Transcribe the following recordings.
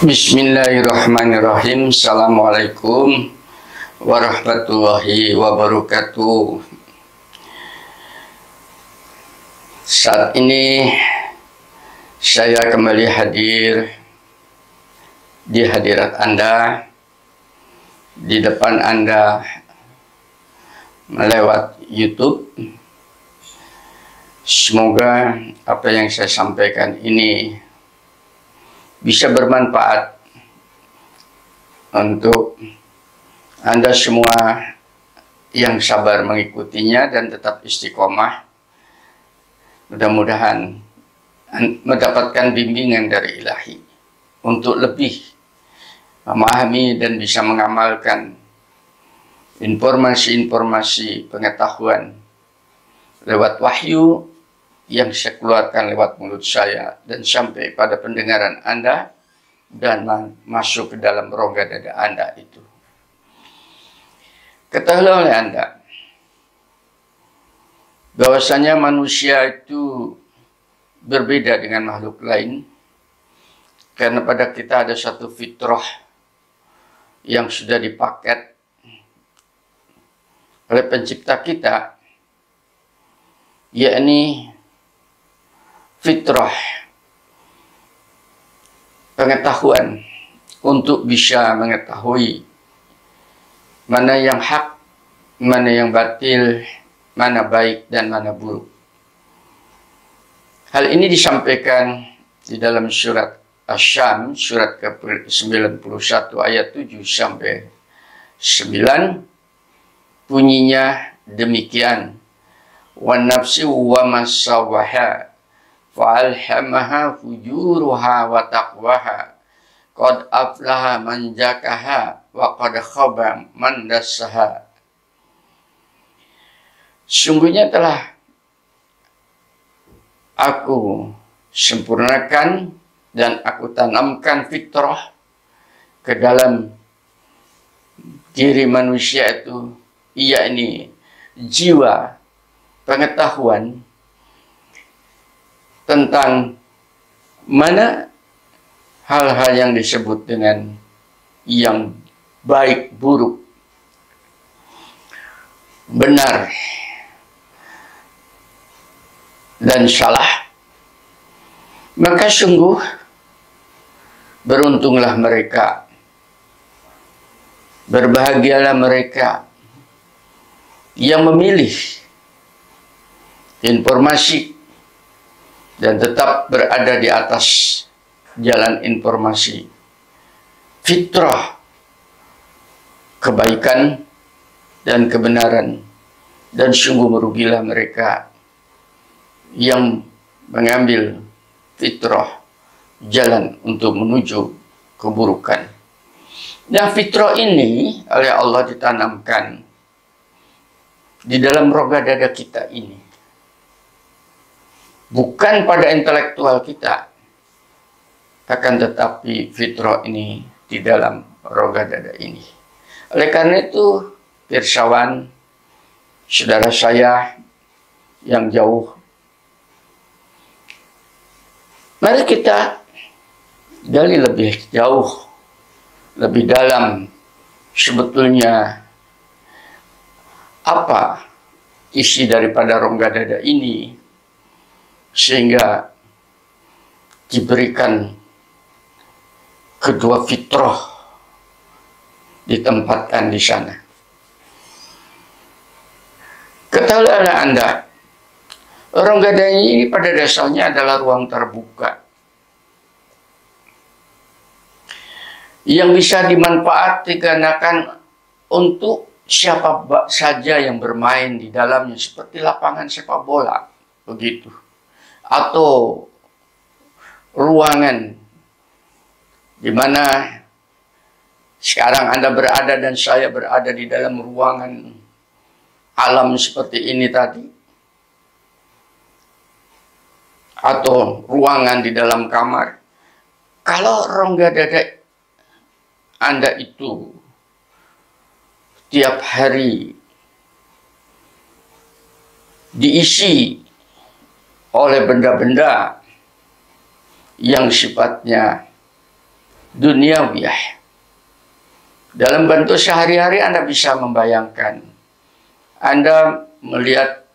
Bismillahirrahmanirrahim. Assalamualaikum warahmatullahi wabarakatuh. Saat ini saya kembali hadir di hadirat Anda, di depan Anda melewat YouTube. Semoga apa yang saya sampaikan ini bisa bermanfaat untuk Anda semua yang sabar mengikutinya dan tetap istiqomah. Mudah-mudahan mendapatkan bimbingan dari Ilahi untuk lebih memahami dan bisa mengamalkan informasi-informasi pengetahuan lewat wahyu yang saya keluarkan lewat mulut saya dan sampai pada pendengaran Anda dan masuk ke dalam rongga dada Anda itu. Ketahuilah oleh Anda bahwasanya manusia itu berbeda dengan makhluk lain karena pada kita ada satu fitrah yang sudah dipaket oleh pencipta kita, yakni fitrah pengetahuan untuk bisa mengetahui mana yang hak, mana yang batil, mana baik dan mana buruk. Hal ini disampaikan di dalam surat Asy-Syams, surat ke-91 ayat 7 sampai 9. Bunyinya demikian: "Wan nafsi wa masawwaha fa'alhamaha fujuruha wa taqwaha qad aflaha man zakaha wa qad khaba man dassaha." Sungguhnya telah aku sempurnakan dan aku tanamkan fitrah ke dalam diri manusia itu, yakni jiwa pengetahuan tentang mana hal-hal yang disebut dengan yang baik, buruk, benar, dan salah. Maka sungguh beruntunglah mereka, berbahagialah mereka yang memilih informasi dan tetap berada di atas jalan informasi fitrah kebaikan dan kebenaran. Dan sungguh merugilah mereka yang mengambil fitrah jalan untuk menuju keburukan. Nah, fitrah ini oleh Allah ditanamkan di dalam rongga dada kita ini, bukan pada intelektual kita, akan tetapi fitrah ini di dalam rongga dada ini. Oleh karena itu, pirsawan, saudara saya yang jauh, mari kita gali lebih jauh, lebih dalam, sebetulnya apa isi daripada rongga dada ini, sehingga diberikan kedua fitrah ditempatkan di sana. Ketahuilah Anda, rongga dada ini pada dasarnya adalah ruang terbuka yang bisa dimanfaatkan digunakan untuk siapa saja yang bermain di dalamnya, seperti lapangan sepak bola begitu, atau ruangan di mana sekarang Anda berada dan saya berada di dalam ruangan alam seperti ini tadi, atau ruangan di dalam kamar. Kalau rongga dada Anda itu tiap hari diisi oleh benda-benda yang sifatnya duniawiyah. Dalam bentuk sehari-hari Anda bisa membayangkan, Anda melihat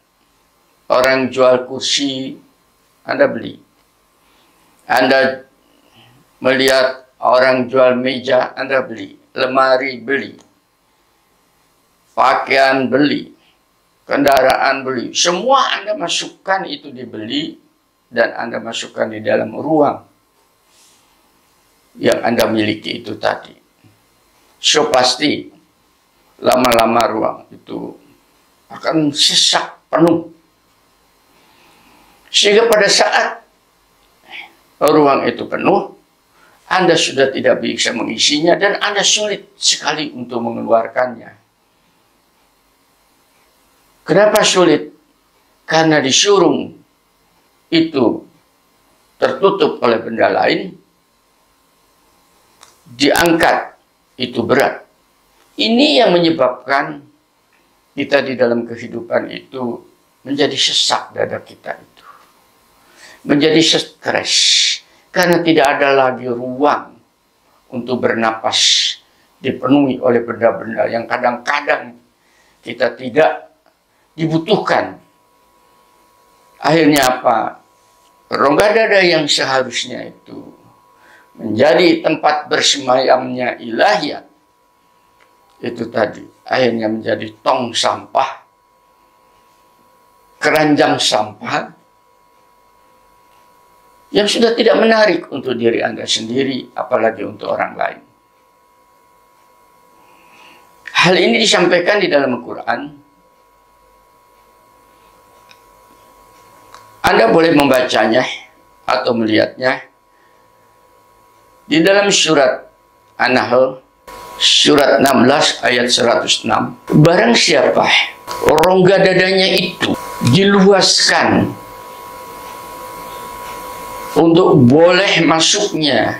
orang jual kursi, Anda beli. Anda melihat orang jual meja, Anda beli. Lemari beli. Pakaian beli. Kendaraan beli. Semua Anda masukkan itu dibeli dan Anda masukkan di dalam ruang yang Anda miliki itu tadi. So pasti lama-lama ruang itu akan sesak penuh. Sehingga pada saat ruang itu penuh, Anda sudah tidak bisa mengisinya dan Anda sulit sekali untuk mengeluarkannya. Kenapa sulit? Karena di showroom itu tertutup oleh benda lain, diangkat itu berat. Ini yang menyebabkan kita di dalam kehidupan itu menjadi sesak dada kita itu. Menjadi stres. Karena tidak ada lagi ruang untuk bernapas. Dipenuhi oleh benda-benda yang kadang-kadang kita tidak dibutuhkan. Akhirnya apa? Rongga dada yang seharusnya itu menjadi tempat bersemayamnya ilahiyat, itu tadi akhirnya menjadi tong sampah, keranjang sampah yang sudah tidak menarik untuk diri Anda sendiri, apalagi untuk orang lain. Hal ini disampaikan di dalam Al-Quran. Anda boleh membacanya atau melihatnya di dalam surat An-Nahl, surat 16 ayat 106. Barang siapa rongga dadanya itu diluaskan untuk boleh masuknya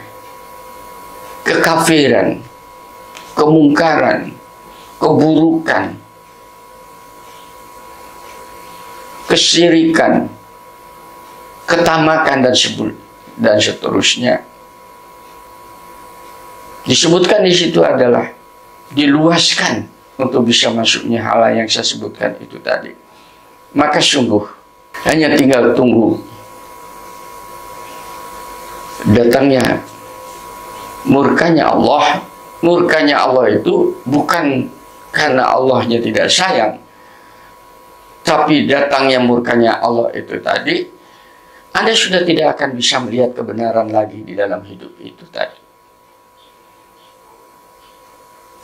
kekafiran, kemungkaran, keburukan, kesyirikan, ketamakan dan seterusnya. Disebutkan di situ adalah diluaskan untuk bisa masuknya hal yang saya sebutkan itu tadi. Maka sungguh hanya tinggal tunggu datangnya murkanya Allah. Murkanya Allah itu bukan karena Allahnya tidak sayang, tapi datangnya murkanya Allah itu tadi, Anda sudah tidak akan bisa melihat kebenaran lagi di dalam hidup itu tadi.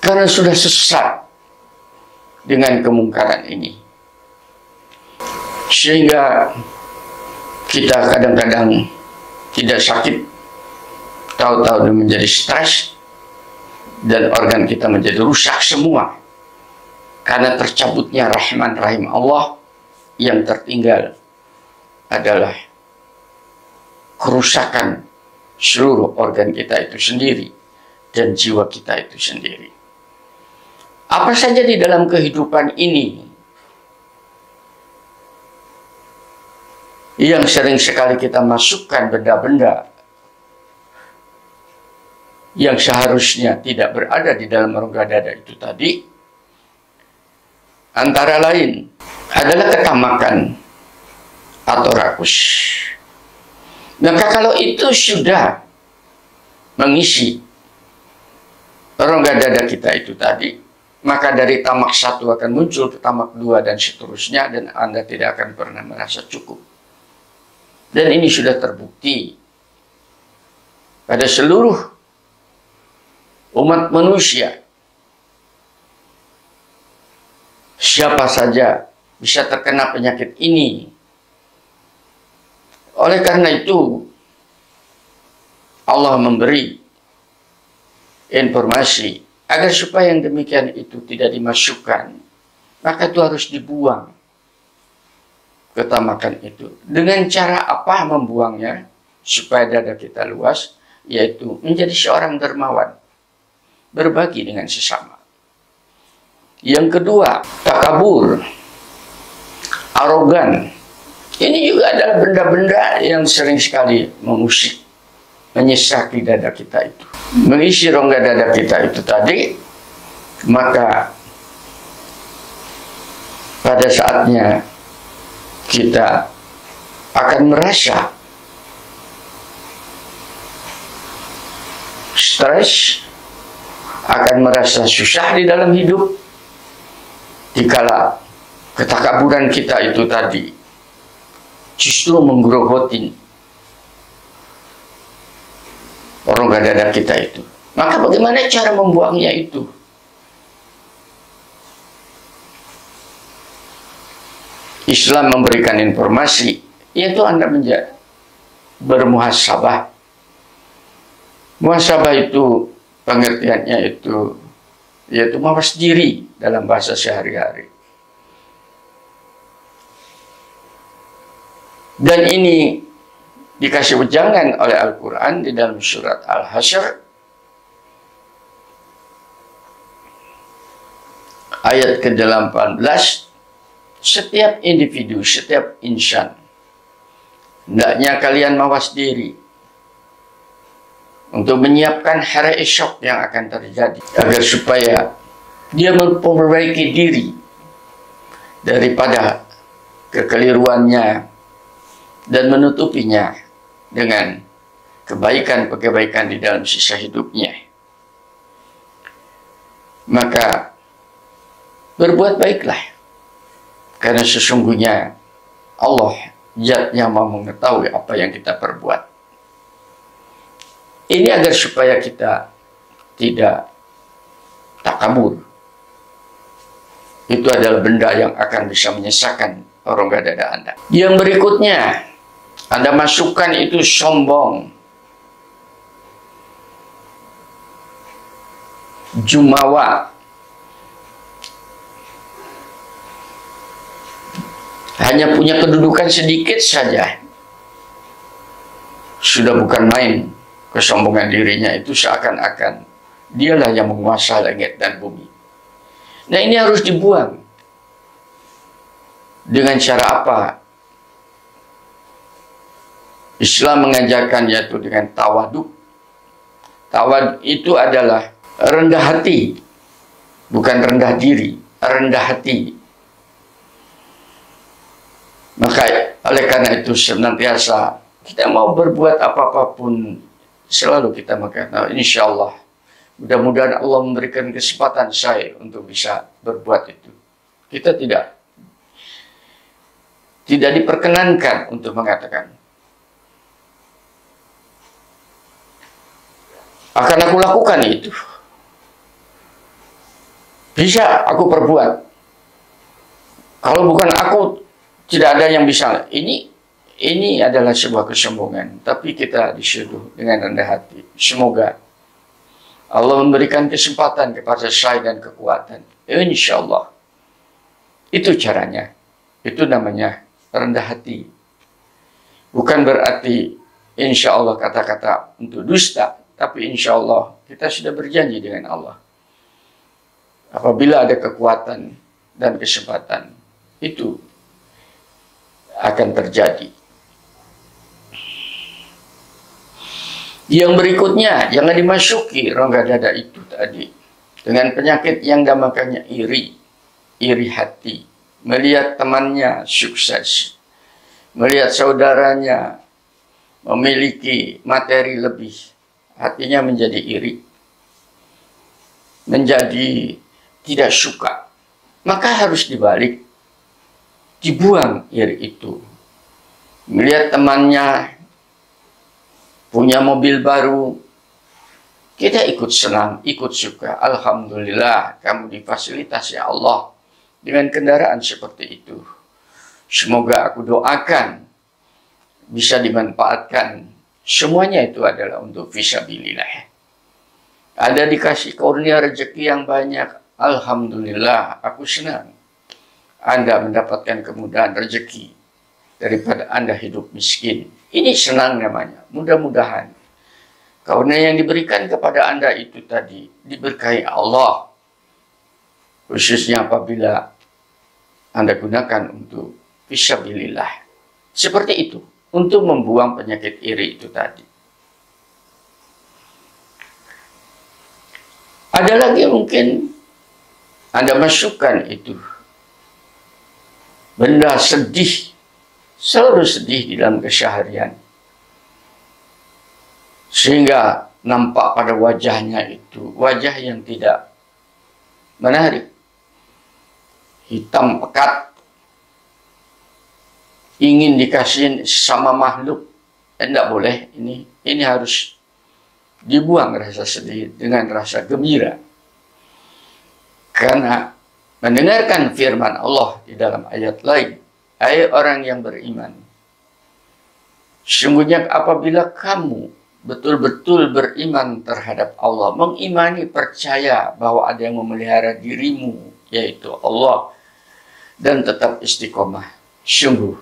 Karena sudah sesat dengan kemungkaran ini. Sehingga kita kadang-kadang tidak sakit, tahu-tahu menjadi stres, dan organ kita menjadi rusak semua. Karena tercabutnya Rahman Rahim Allah, yang tertinggal adalah kerusakan seluruh organ kita itu sendiri dan jiwa kita itu sendiri. Apa saja di dalam kehidupan ini yang sering sekali kita masukkan benda-benda yang seharusnya tidak berada di dalam rongga dada itu tadi, antara lain adalah ketamakan atau rakus. Maka kalau itu sudah mengisi rongga dada kita itu tadi, maka dari tamak satu akan muncul ke tamak dua dan seterusnya, dan Anda tidak akan pernah merasa cukup. Dan ini sudah terbukti pada seluruh umat manusia. Siapa saja bisa terkena penyakit ini. Oleh karena itu, Allah memberi informasi agar supaya yang demikian itu tidak dimasukkan, maka itu harus dibuang ketamakan itu. Dengan cara apa membuangnya supaya dada kita luas? Yaitu menjadi seorang dermawan, berbagi dengan sesama. Yang kedua, takabur, arogan. Ini juga adalah benda-benda yang sering sekali mengusik menyesaki dada kita itu, mengisi rongga dada kita itu tadi, maka pada saatnya kita akan merasa stres, akan merasa susah di dalam hidup, dikala ketakaburan kita itu tadi justru menggerogotin rongga dada kita itu. Maka bagaimana cara membuangnya itu? Islam memberikan informasi, yaitu Anda bermuhasabah. Muhasabah itu pengertiannya itu yaitu mawas diri dalam bahasa sehari-hari. Dan ini dikasih wejangan oleh Al-Quran di dalam surat Al-Hasyr ayat ke-18. Setiap individu, setiap insan, hendaknya kalian mawas diri untuk menyiapkan hari esok yang akan terjadi, agar supaya dia memperbaiki diri daripada kekeliruannya dan menutupinya dengan kebaikan-kebaikan di dalam sisa hidupnya. Maka berbuat baiklah, karena sesungguhnya Allah Zat yang mau mengetahui apa yang kita perbuat. Ini agar supaya kita tidak takabur. Itu adalah benda yang akan bisa menyesakkan rongga dada Anda. Yang berikutnya, Anda masukkan itu sombong, jumawa, hanya punya kedudukan sedikit saja, sudah bukan main. Kesombongan dirinya itu seakan-akan dialah yang menguasai langit dan bumi. Nah, ini harus dibuang. Dengan cara apa? Islam mengajarkan yaitu dengan tawaduk. Tawaduk itu adalah rendah hati, bukan rendah diri, rendah hati. Maka oleh karena itu senantiasa kita mau berbuat apapun, selalu kita mengatakan, insya Allah, mudah-mudahan Allah memberikan kesempatan saya untuk bisa berbuat itu. Kita tidak diperkenankan untuk mengatakan, akan aku lakukan itu. Bisa aku perbuat. Kalau bukan aku, tidak ada yang bisa. Ini adalah sebuah kesombongan. Tapi kita disuruh dengan rendah hati. Semoga Allah memberikan kesempatan kepada saya dan kekuatan. Insya Allah. Itu caranya. Itu namanya rendah hati. Bukan berarti insya Allah kata-kata untuk dusta. Tapi insya Allah kita sudah berjanji dengan Allah. Apabila ada kekuatan dan kesempatan, itu akan terjadi. Yang berikutnya, jangan dimasuki rongga dada itu tadi dengan penyakit yang dinamakannya iri hati. Melihat temannya sukses, melihat saudaranya memiliki materi lebih, hatinya menjadi iri, menjadi tidak suka. Maka harus dibalik, dibuang iri itu. Melihat temannya punya mobil baru, kita ikut senang, ikut suka. Alhamdulillah, kamu difasilitasi Allah dengan kendaraan seperti itu. Semoga aku doakan bisa dimanfaatkan. Semuanya itu adalah untuk fisabilillah. Ada dikasih kurnia rezeki yang banyak. Alhamdulillah, aku senang Anda mendapatkan kemudahan rezeki daripada Anda hidup miskin. Ini senang namanya. Mudah-mudahan karena yang diberikan kepada Anda itu tadi diberkahi Allah, khususnya apabila Anda gunakan untuk fisabilillah. Seperti itu, untuk membuang penyakit iri itu tadi. Ada lagi mungkin Anda masukkan itu benda sedih, selalu sedih di dalam keseharian, sehingga nampak pada wajahnya itu wajah yang tidak menarik, hitam pekat, ingin dikasihin sama makhluk. Tidak boleh, ini harus dibuang rasa sedih dengan rasa gembira. Karena mendengarkan firman Allah di dalam ayat lain, hai orang yang beriman, sesungguhnya apabila kamu betul-betul beriman terhadap Allah, mengimani, percaya bahwa ada yang memelihara dirimu, yaitu Allah, dan tetap istiqomah, sungguh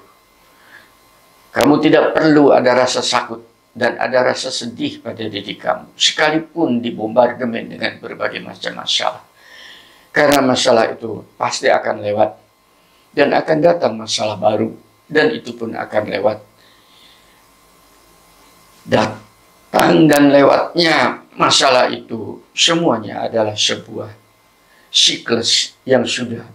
kamu tidak perlu ada rasa takut dan ada rasa sedih pada diri kamu, sekalipun dibombardemen dengan berbagai macam masalah. Karena masalah itu pasti akan lewat, dan akan datang masalah baru, dan itu pun akan lewat. Datang dan lewatnya masalah itu semuanya adalah sebuah siklus yang sudah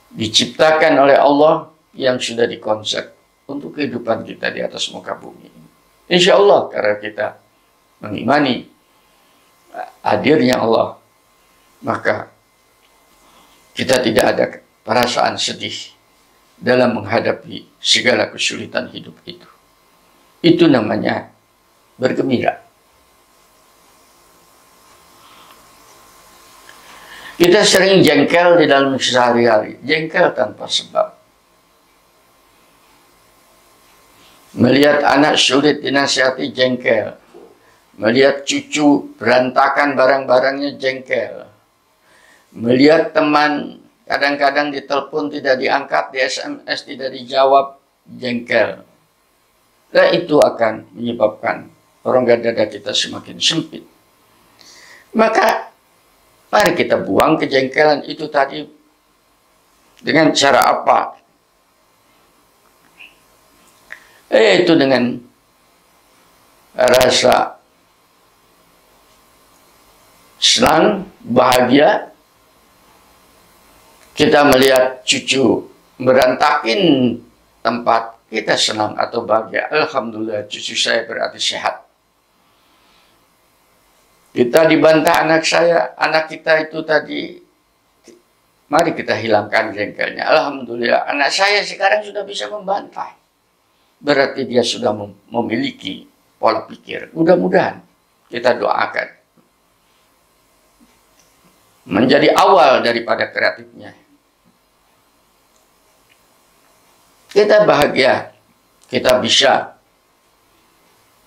diciptakan oleh Allah, yang sudah dikonsep untuk kehidupan kita di atas muka bumi. Insya Allah, karena kita mengimani hadirnya Allah, maka kita tidak ada perasaan sedih dalam menghadapi segala kesulitan hidup itu. Itu namanya bergembira. Kita sering jengkel di dalam sehari-hari, jengkel tanpa sebab. Melihat anak sulit dinasihati, jengkel. Melihat cucu berantakan barang-barangnya, jengkel. Melihat teman kadang-kadang ditelepon tidak diangkat, di SMS tidak dijawab, jengkel. Dan itu akan menyebabkan rongga dada kita semakin sempit. Maka mari kita buang kejengkelan itu tadi. Dengan cara apa? Itu dengan rasa senang, bahagia. Kita melihat cucu berantakin tempat, kita senang atau bahagia. Alhamdulillah, cucu saya berarti sehat. Kita dibantah anak saya, anak kita itu tadi, mari kita hilangkan jengkelnya. Alhamdulillah, anak saya sekarang sudah bisa membantah. Berarti dia sudah memiliki pola pikir. Mudah-mudahan kita doakan menjadi awal daripada kreatifnya. Kita bahagia, kita bisa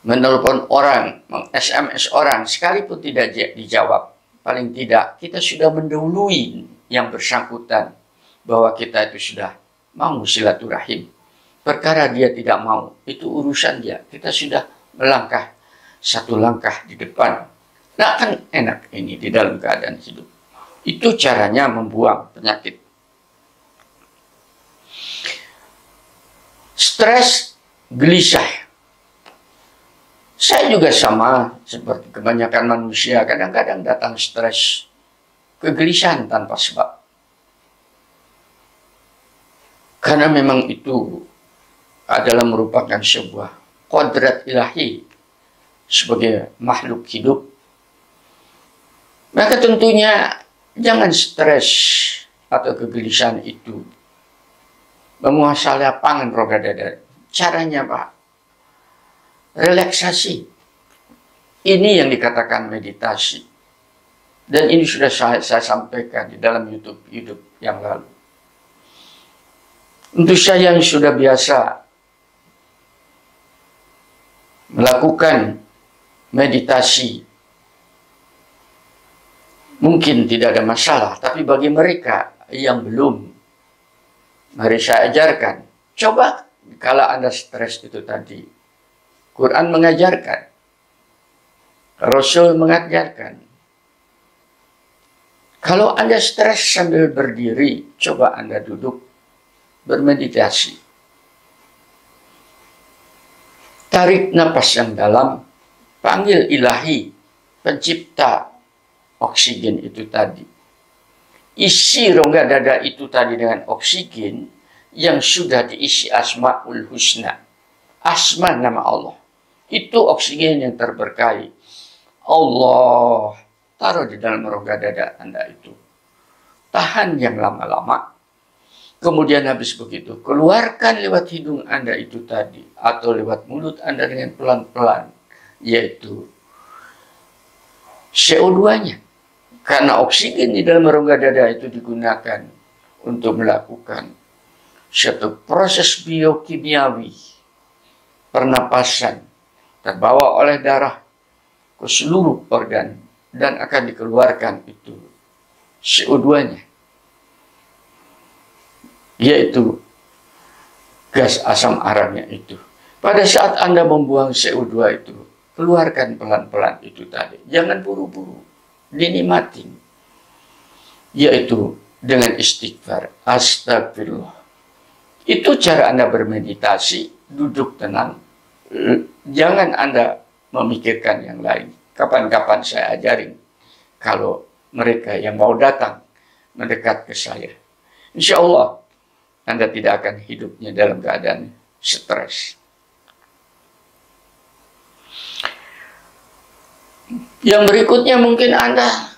menelpon orang, meng-SMS orang, sekalipun tidak dijawab. Paling tidak kita sudah mendahului yang bersangkutan bahwa kita itu sudah mau silaturahim. Perkara dia tidak mau, itu urusan dia. Kita sudah melangkah satu langkah di depan. Nah, kan enak ini di dalam keadaan hidup. Itu caranya membuang penyakit. Stres, gelisah. Saya juga sama seperti kebanyakan manusia. Kadang-kadang datang stres, kegelisahan tanpa sebab. Karena memang itu adalah merupakan sebuah kodrat ilahi sebagai makhluk hidup. Maka tentunya jangan stres atau kegelisahan itu menguasai lapangan rongga dada. Caranya Pak, relaksasi. Ini yang dikatakan meditasi. Dan ini sudah saya sampaikan di dalam YouTube yang lalu. Untuk saya yang sudah biasa melakukan meditasi, mungkin tidak ada masalah. Tapi bagi mereka yang belum, mari saya ajarkan. Coba kalau Anda stres itu tadi, Quran mengajarkan, Rasul mengajarkan. Kalau Anda stres sambil berdiri, coba Anda duduk bermeditasi. Tarik napas yang dalam, panggil ilahi, pencipta oksigen itu tadi. Isi rongga dada itu tadi dengan oksigen yang sudah diisi Asmaul Husna. Asma nama Allah. Itu oksigen yang terberkahi. Allah taruh di dalam rongga dada Anda itu. Tahan yang lama-lama. Kemudian habis begitu, keluarkan lewat hidung Anda itu tadi. Atau lewat mulut Anda dengan pelan-pelan. Yaitu CO2-nya. Karena oksigen di dalam rongga dada itu digunakan untuk melakukan suatu proses biokimiawi. Pernapasan terbawa oleh darah ke seluruh organ. Dan akan dikeluarkan itu CO2-nya. Yaitu gas asam aramnya itu. Pada saat Anda membuang CO2 itu, keluarkan pelan-pelan itu tadi. Jangan buru-buru, dinikmatin. Yaitu dengan istighfar. Astagfirullah. Itu cara Anda bermeditasi, duduk tenang. Jangan Anda memikirkan yang lain. Kapan-kapan saya ajarin. Kalau mereka yang mau datang mendekat ke saya. Insya Allah Anda tidak akan hidupnya dalam keadaan stres. Yang berikutnya mungkin Anda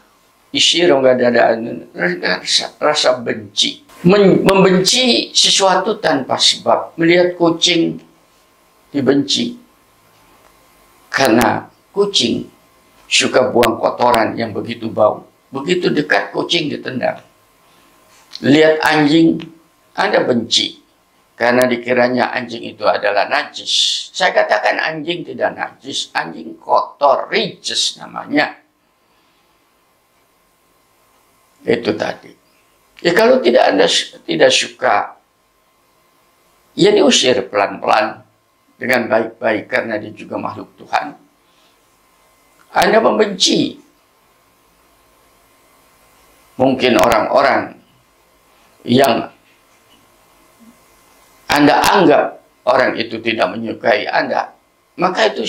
isi rongga dada Anda rasa benci. Membenci sesuatu tanpa sebab. Melihat kucing dibenci. Karena kucing suka buang kotoran yang begitu bau. Begitu dekat kucing ditendang. Lihat anjing, Anda benci. Karena dikiranya anjing itu adalah najis. Saya katakan anjing tidak najis. Anjing kotor, rijes namanya. Itu tadi. Ya kalau Anda tidak suka, ya diusir pelan-pelan. Dengan baik-baik karena dia juga makhluk Tuhan. Anda membenci. Mungkin orang-orang yang Anda anggap orang itu tidak menyukai Anda, maka itu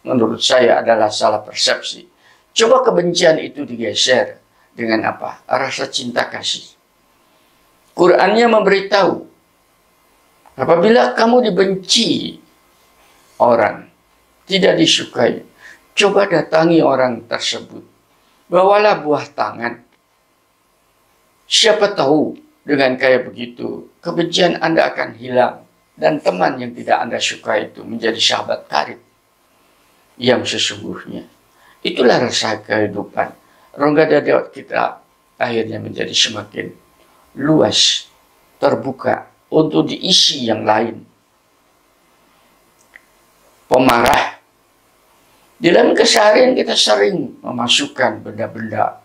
menurut saya adalah salah persepsi. Coba kebencian itu digeser dengan apa? Rasa cinta kasih. Qurannya memberitahu, apabila kamu dibenci orang, tidak disukai, coba datangi orang tersebut. Bawalah buah tangan. Siapa tahu dengan kayak begitu, kebencian Anda akan hilang. Dan teman yang tidak Anda suka itu menjadi sahabat karib yang sesungguhnya. Itulah rasa kehidupan. Rongga dada kita akhirnya menjadi semakin luas, terbuka untuk diisi yang lain. Pemarah. Di dalam keseharian kita sering memasukkan benda-benda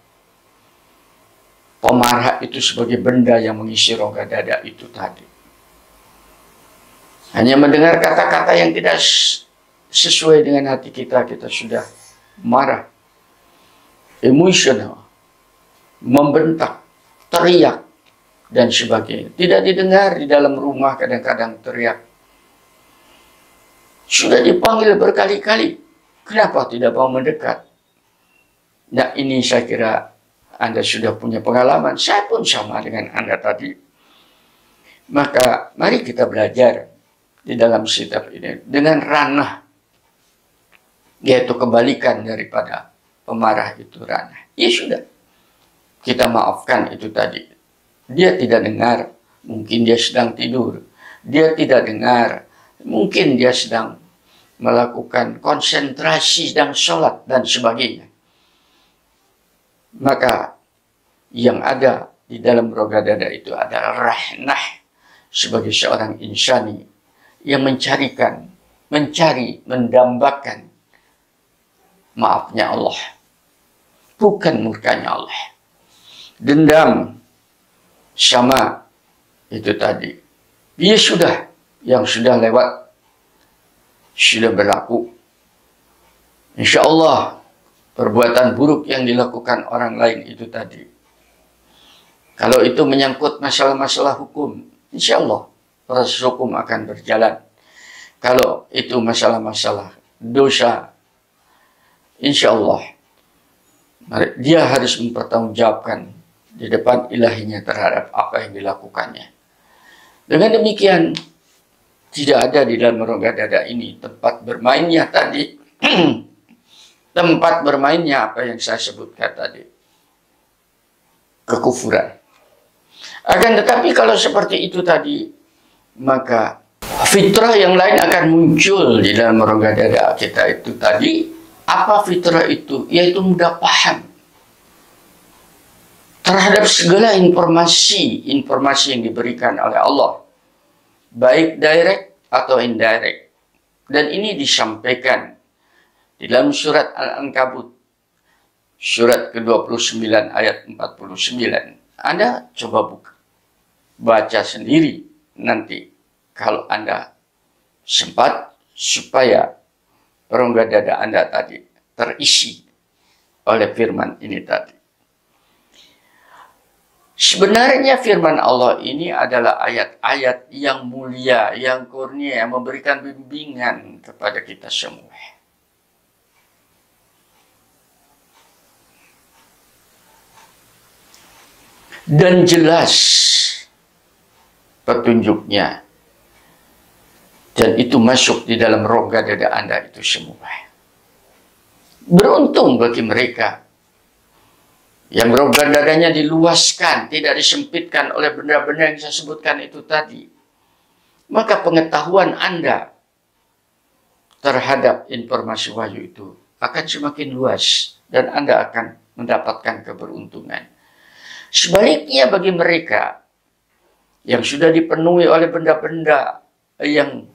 pemarah itu sebagai benda yang mengisi rongga dada itu tadi. Hanya mendengar kata-kata yang tidak sesuai dengan hati kita, kita sudah marah, emosional, membentak, teriak, dan sebagainya. Tidak didengar di dalam rumah, kadang-kadang teriak. Sudah dipanggil berkali-kali, kenapa tidak mau mendekat? Nah, ini saya kira Anda sudah punya pengalaman. Saya pun sama dengan Anda tadi. Maka mari kita belajar di dalam kitab ini dengan ranah, yaitu kebalikan daripada pemarah itu ranah. Ya sudah, kita maafkan itu tadi. Dia tidak dengar, mungkin dia sedang tidur. Dia tidak dengar, mungkin dia sedang melakukan konsentrasi, sedang sholat, dan sebagainya. Maka yang ada di dalam rongga dada itu adalah rahnah sebagai seorang insani yang mencari, mendambakan maafnya Allah, bukan murkanya Allah. Dendam sama itu tadi, dia sudah, yang sudah lewat, sudah berlaku. Insya Allah perbuatan buruk yang dilakukan orang lain itu tadi, kalau itu menyangkut masalah-masalah hukum, insya Allah proses hukum akan berjalan. Kalau itu masalah-masalah dosa, insya Allah Dia harus mempertanggungjawabkan di depan ilahinya terhadap apa yang dilakukannya. Dengan demikian, tidak ada di dalam rongga dada ini tempat bermainnya tadi. Tempat bermainnya apa yang saya sebutkan tadi. Kekufuran. Akan tetapi kalau seperti itu tadi, maka fitrah yang lain akan muncul di dalam rongga dada kita itu tadi. Apa fitrah itu? Yaitu mudah paham terhadap segala informasi yang diberikan oleh Allah, baik direct atau indirect. Dan ini disampaikan di dalam surat Al-Ankabut, surat ke-29 ayat 49. Anda coba buka, baca sendiri nanti kalau Anda sempat, supaya rongga dada Anda tadi terisi oleh firman ini tadi. Sebenarnya firman Allah ini adalah ayat-ayat yang mulia, yang kurnia, yang memberikan bimbingan kepada kita semua. Dan jelas petunjuknya. Dan itu masuk di dalam rongga dada Anda itu semua. Beruntung bagi mereka yang rongga dadanya diluaskan, tidak disempitkan oleh benda-benda yang saya sebutkan itu tadi. Maka pengetahuan Anda terhadap informasi wahyu itu akan semakin luas, dan Anda akan mendapatkan keberuntungan. Sebaliknya bagi mereka yang sudah dipenuhi oleh benda-benda yang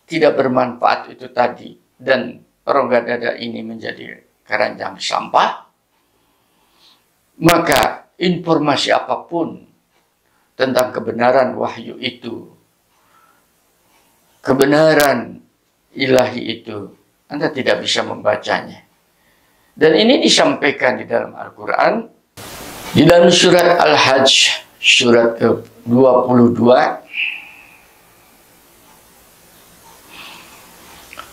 tidak bermanfaat itu tadi, dan rongga dada ini menjadi keranjang sampah, maka informasi apapun tentang kebenaran wahyu itu, kebenaran ilahi itu, Anda tidak bisa membacanya. Dan ini disampaikan di dalam Al-Quran, di dalam surat Al-Hajj, surat ke-22,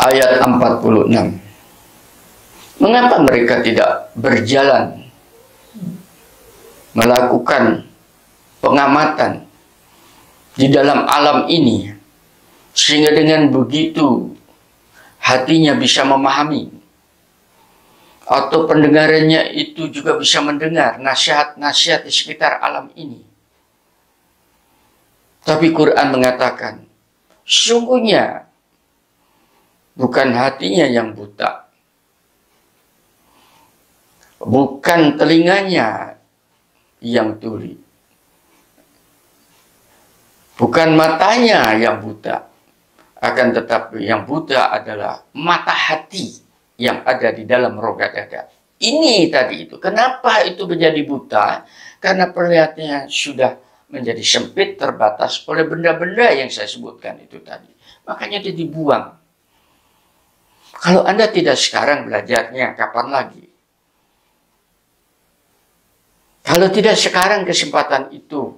ayat 46. Mengapa mereka tidak berjalan melakukan pengamatan di dalam alam ini, sehingga dengan begitu hatinya bisa memahami, atau pendengarannya itu juga bisa mendengar nasihat-nasihat di sekitar alam ini. Tapi Quran mengatakan, sungguhnya bukan hatinya yang buta, bukan telinganya yang tuli, bukan matanya yang buta, akan tetapi yang buta adalah mata hati yang ada di dalam rongga dada. Ini tadi itu. Kenapa itu menjadi buta? Karena penglihatannya sudah menjadi sempit, terbatas oleh benda-benda yang saya sebutkan itu tadi. Makanya dia dibuang. Kalau Anda tidak sekarang belajarnya, kapan lagi? Kalau tidak sekarang kesempatan itu,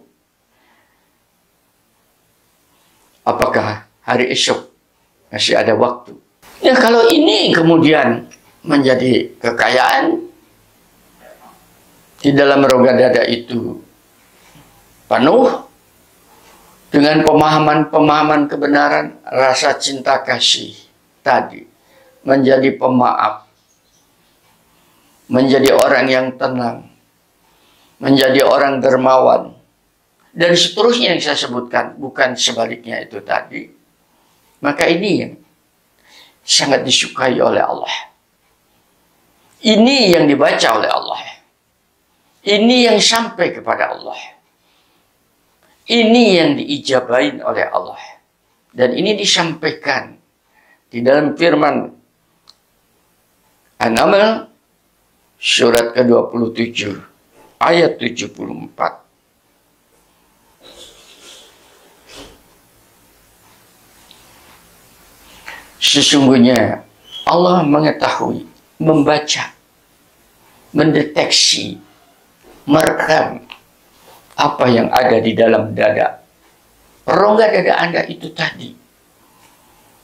apakah hari esok masih ada waktu? Ya, kalau ini kemudian menjadi kekayaan di dalam rongga dada itu penuh dengan pemahaman-pemahaman kebenaran, rasa cinta kasih tadi, menjadi pemaaf, menjadi orang yang tenang, menjadi orang dermawan, dan seterusnya yang saya sebutkan, bukan sebaliknya itu tadi. Maka ini yang sangat disukai oleh Allah. Ini yang dibaca oleh Allah. Ini yang sampai kepada Allah. Ini yang diijabain oleh Allah. Dan ini disampaikan di dalam firman An-Naml surat ke-27 ayat 74. Sesungguhnya Allah mengetahui, membaca, mendeteksi, merekam apa yang ada di dalam dada, rongga dada Anda itu tadi.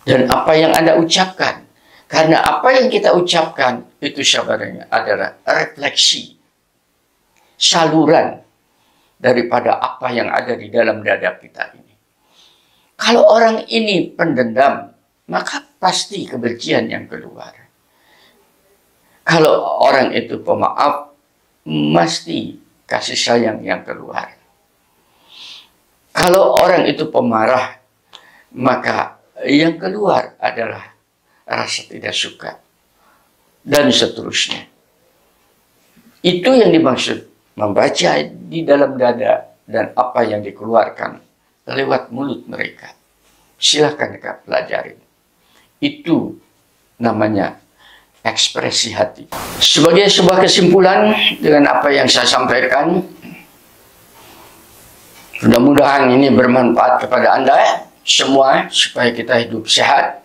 Dan apa yang Anda ucapkan, Karena apa yang kita ucapkan itu sebenarnya adalah refleksi, saluran daripada apa yang ada di dalam dada kita ini. Kalau orang ini pendendam, maka pasti kebencian yang keluar. Kalau orang itu pemaaf, mesti kasih sayang yang keluar. Kalau orang itu pemarah, maka yang keluar adalah rasa tidak suka, dan seterusnya. Itu yang dimaksud membaca di dalam dada dan apa yang dikeluarkan lewat mulut mereka. Silahkan kak pelajari. Itu namanya ekspresi hati. Sebagai sebuah kesimpulan dengan apa yang saya sampaikan, mudah-mudahan ini bermanfaat kepada Anda semua supaya kita hidup sehat.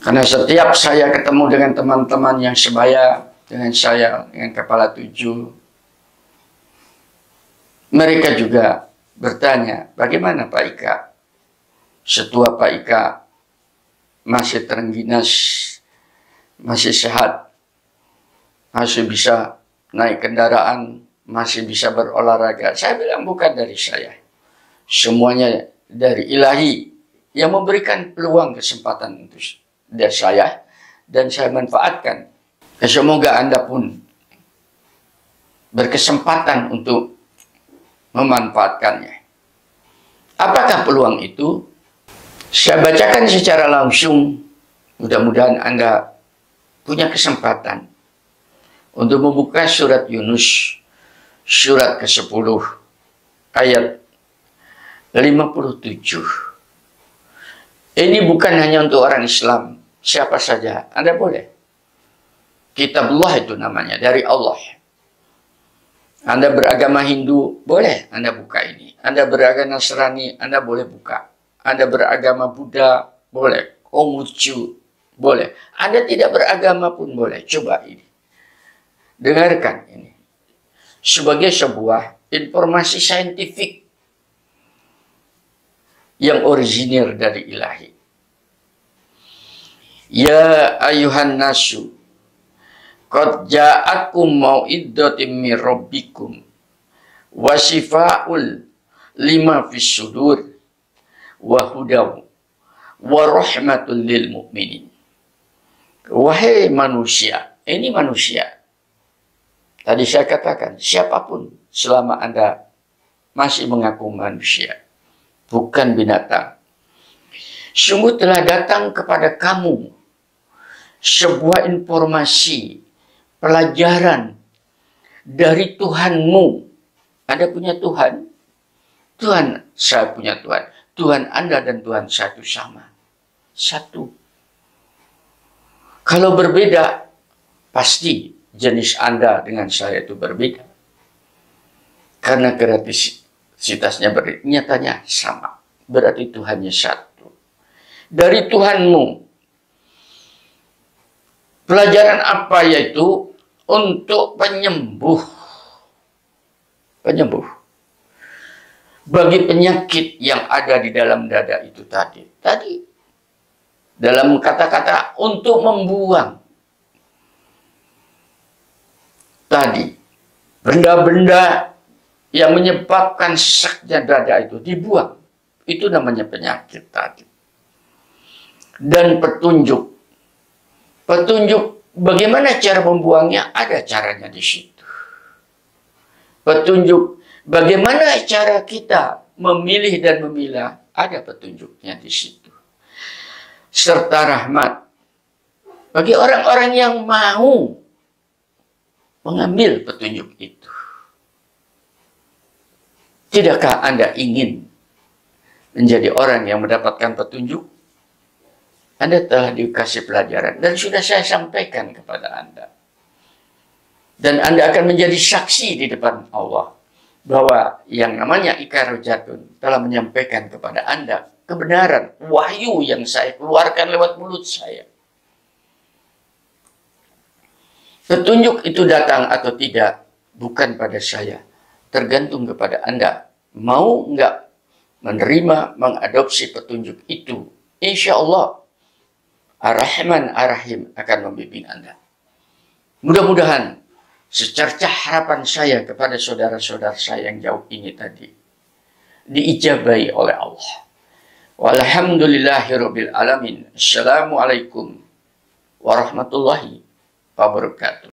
Karena setiap saya ketemu dengan teman-teman yang sebaya dengan saya, dengan kepala 7, mereka juga bertanya, bagaimana Pak Ika? Setua Pak Ika masih terengginas, masih sehat, masih bisa naik kendaraan, masih bisa berolahraga. Saya bilang bukan dari saya. Semuanya dari Ilahi yang memberikan peluang kesempatan untuk dari saya, dan saya manfaatkan. Semoga Anda pun berkesempatan untuk memanfaatkannya. Apakah peluang itu? Saya bacakan secara langsung. Mudah-mudahan Anda punya kesempatan untuk membuka surat Yunus, surat ke-10, ayat 57. Ini bukan hanya untuk orang Islam, siapa saja Anda boleh. Kitabullah itu namanya, dari Allah. Anda beragama Hindu, boleh Anda buka ini. Anda beragama Nasrani, Anda boleh buka. Anda beragama Buddha, boleh. Konghucu, boleh. Anda tidak beragama pun boleh. Coba ini. Dengarkan ini. Sebagai sebuah informasi saintifik yang orisinir dari Ilahi. Ya ayuhan nasu, qad ja'akum mau'iddatim mir rabbikum wa shifaa'ul lima fis sudur wa hudaw wa rahmatul lil mu'minin. Wahai manusia, ini manusia. Tadi saya katakan, siapapun selama Anda masih mengaku manusia, bukan binatang. Sungguh telah datang kepada kamu sebuah informasi, pelajaran dari Tuhanmu. Anda punya Tuhan? Tuhan, saya punya Tuhan. Tuhan Anda dan Tuhan satu sama. Satu. Kalau berbeda, pasti jenis Anda dengan saya itu berbeda. Karena kreativitasnya berbeda, nyatanya sama. Berarti Tuhannya satu. Dari Tuhanmu. Pelajaran apa yaitu? Untuk penyembuh. Penyembuh. Bagi penyakit yang ada di dalam dada itu tadi. Dalam kata-kata untuk membuang. Tadi. Benda-benda yang menyebabkan sesaknya dada itu dibuang. Itu namanya penyakit tadi. Dan petunjuk. Petunjuk bagaimana cara membuangnya, ada caranya di situ. Petunjuk bagaimana cara kita memilih dan memilah, ada petunjuknya di situ. Serta rahmat bagi orang-orang yang mau mengambil petunjuk itu. Tidakkah Anda ingin menjadi orang yang mendapatkan petunjuk? Anda telah dikasih pelajaran dan sudah saya sampaikan kepada Anda. Dan Anda akan menjadi saksi di depan Allah bahwa yang namanya Ika Rojatun telah menyampaikan kepada Anda kebenaran, wahyu yang saya keluarkan lewat mulut saya. Petunjuk itu datang atau tidak bukan pada saya, tergantung kepada Anda. Mau nggak menerima, mengadopsi petunjuk itu, insya Allah Ar-Rahman Ar-Rahim akan membimbing Anda. Mudah-mudahan secercah harapan saya kepada saudara-saudara saya yang jauh ini tadi diijabahi oleh Allah. Walhamdulillahirabbil alamin. Assalamualaikum warahmatullahi wabarakatuh.